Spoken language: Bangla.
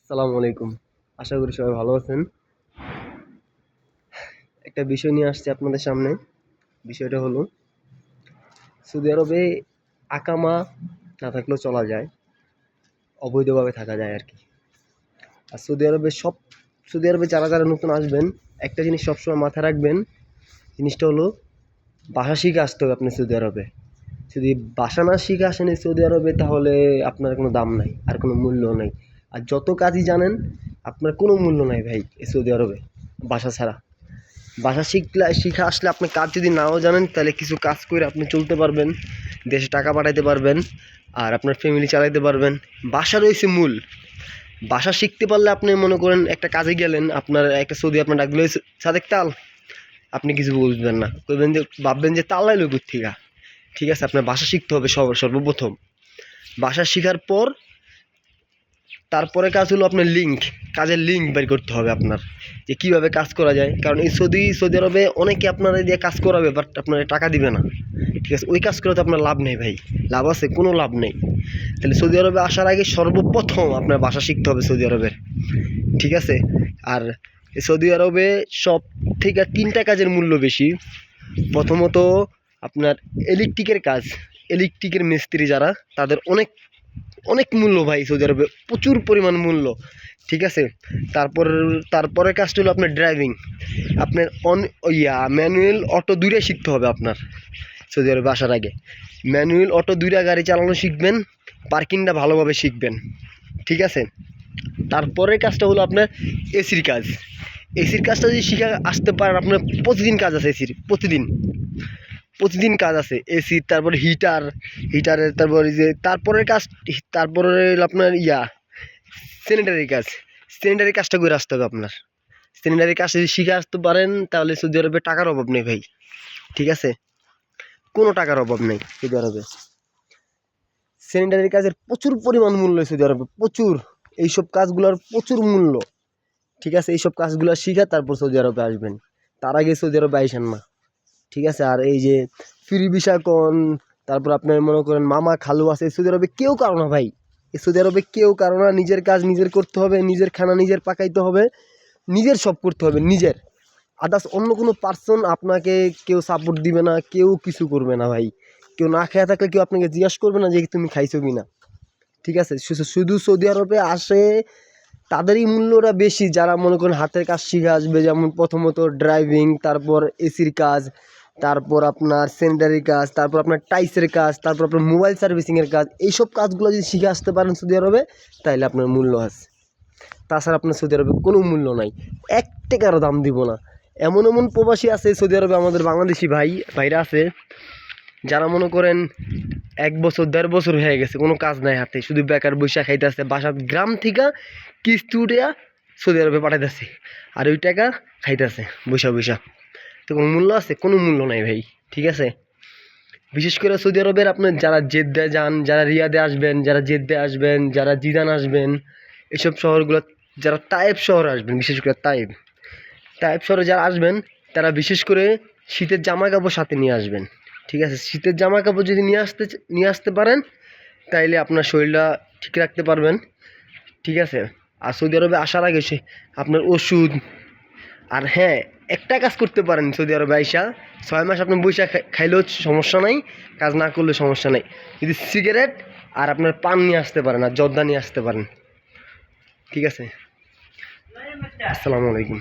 আসসালামু আলাইকুম। আশা করি সবাই ভালো আছেন। একটা বিষয় নিয়ে আসছি আপনাদের সামনে। বিষয়টা হলো সৌদি আরবে আকামা না থাকলেও চলা যায়। অবৈধভাবে থাকা যায় আরকি। আর সৌদি আরবে যারা নতুন আসবেন, একটা জিনিস সবসময় মাথায় রাখবেন। জিনিসটা হলো ভাষা শিখে আসতে হবে আপনার সৌদি আরবে। যদি ভাষা না শিখে আসেন এই সৌদি আরবে তাহলে আপনার কোনো দাম নাই, আর কোনো মূল্য নাই। আর যত কাজই জানেন আপনার কোনো মূল্য নাই ভাই এই সৌদি আরবে ভাষা ছাড়া। ভাষা শিখে আসলে আপনি কাজ যদি নাও জানেন তাহলে কিছু কাজ করে আপনি চলতে পারবেন, দেশে টাকা পাঠাইতে পারবেন, আর আপনার ফ্যামিলি চালাইতে পারবেন। ভাষা রয়েছে মূল। ভাষা শিখতে পারলে আপনি মনে করেন একটা কাজে গেলেন, আপনার একটা সৌদি আপনার ডাকলো সাদেক তাল, আপনি কিছু বুঝবেন না, বলবেন যে ভাববেন যে তাল লাইলো কোত্থেকা। ঠিক আছে, আপনার ভাষা শিখতে হবে সর্বপ্রথম। ভাষা শেখার পর তারপরে কাজ হলো আপনার কাজের লিঙ্ক বের করতে হবে আপনার, যে কীভাবে কাজ করা যায়। কারণ এই সৌদি আরবে অনেকে আপনারা দিয়ে কাজ করাবে, বাট আপনার টাকা দিবে না। ঠিক আছে, ওই কাজ করে তো আপনার লাভ নেই ভাই। লাভ আছে? কোনো লাভ নেই। তাহলে সৌদি আরবে আসার আগে সর্বপ্রথম আপনার ভাষা শিখতে হবে সৌদি আরবের। ঠিক আছে। আর সৌদি আরবে সব থেকে তিনটা কাজের মূল্য বেশি। প্রথমত আপনার ইলেকট্রিকের মিস্ত্রি যারা, তাদের অনেক অনেক মূল্য ভাই সৌদি আরবে, প্রচুর পরিমাণ মূল্য। ঠিক আছে। তারপর তারপরে কাজটা হলো আপনার ড্রাইভিং। আপনার ম্যানুয়াল অটো দুইটাই শিখতে হবে আপনার সৌদি আরবে আসার আগে। ম্যানুয়াল অটো দুইটা গাড়ি চালানো শিখবেন, পার্কিংটা ভালোভাবে শিখবেন। ঠিক আছে। তারপরে কাজটা হলো আপনার এসির কাজ। এসির কাজটা যদি শিখে আসতে পারেন, আপনার প্রতিদিন কাজ আছে এসির, প্রতিদিন কাজ আছে এসির। তারপরে হিটারের, তারপরে যে তারপরে আপনার স্যানিটারি কাজটা করে আসতে হবে আপনার। স্যানিটারি কাজ যদি শিখে আসতে পারেন তাহলে সৌদি আরবে টাকার অভাব নেই ভাই। ঠিক আছে, কোনো টাকার অভাব নেই সৌদি আরবে। স্যানিটারি কাজের প্রচুর পরিমাণ মূল্য সৌদি আরবে, প্রচুর। এইসব কাজগুলোর প্রচুর মূল্য। ঠিক আছে, এইসব কাজগুলো শিখে তারপর সৌদি আরবে আসবেন, তার আগে সৌদি আরবে আইসেন না। ঠিক আছে। আর এই যে ফ্রি ভিসা তারপর আপনার মনে করেন মামা খালু আছে, সৌদি আরবে কেউ কারো না ভাই। এই সৌদি আরবে কেউ কারো না। নিজের কাজ নিজের করতে হবে, নিজের খানা নিজের পাকাইতে হবে, নিজের সব করতে হবে নিজের। আদার্স অন্য কোনো পার্সন আপনাকে কেউ সাপোর্ট দিবে না, কেউ কিছু করবে না ভাই। কেউ না খেয়ে থাকলে কেউ আপনাকে জিজ্ঞাসা করবে না যে তুমি খাইছো কি না। ঠিক আছে। শুধু সৌদি আরবে আসে তাদেরই মূল্যটা বেশি যারা মনে করেন হাতের কাজ শিখে আসবে। যেমন প্রথমত ড্রাইভিং, তারপর এসির কাজ, তারপর আপনার স্যানিটারি কাজ, তারপর আপনার টাইসের কাজ, তারপর আপনার মোবাইল সার্ভিসিংয়ের কাজ। এইসব কাজগুলো যদি শিখে আসতে পারেন সৌদি আরবে তাহলে আপনার মূল্য আছে। তাছাড়া আপনার সৌদি আরবে কোনো মূল্য নাই, এক টাকারও দাম দিব না। এমন এমন প্রবাসী আছে সৌদি আরবে, আমাদের বাংলাদেশি ভাইরা আছে যারা মনে করেন 1 বছর 1.5 বছর হয়ে গেছে, কোনো কাজ নাই হাতে, শুধু বেকার বৈশা খাইতেছে। বাসার গ্রাম থেকে কিস্তি উঠিয়া সৌদি আরবে পাঠাইতেছে, আর ওই টাকা খাইতেছে বৈশা। তো কোনো মূল্য আছে? কোনো মূল্য নাই ভাই। ঠিক আছে। বিশেষ করে সৌদি আরবের আপনার যারা জেদ্দা যান, যারা রিয়াদে আসবেন, যারা জেদ্দা আসবেন, যারা জিদান আসবেন, এসব শহরগুলো, যারা তায়েব শহর আসবেন, বিশেষ করে তায়েব শহরে যারা আসবেন তারা বিশেষ করে শীতের জামা কাপড় সাথে নিয়ে আসবেন। ঠিক আছে। শীতের জামা কাপড় যদি নিয়ে আসতে পারেন তাইলে আপনার শরীরটা ঠিক রাখতে পারবেন। ঠিক আছে। আর সৌদি আরবে আসার আগে আপনার ওষুধ, আর হ্যাঁ, একটা কাজ করতে পারেন সৌদি আরবে আইসা, 6 মাস আপনি বৈশা খাইলেও সমস্যা নাই, কাজ না করলে সমস্যা নাই। যদি সিগারেট আর আপনার পান নিয়ে আসতে পারেন, আর জর্দা নিয়ে আসতে পারেন। ঠিক আছে। আসসালামু আলাইকুম।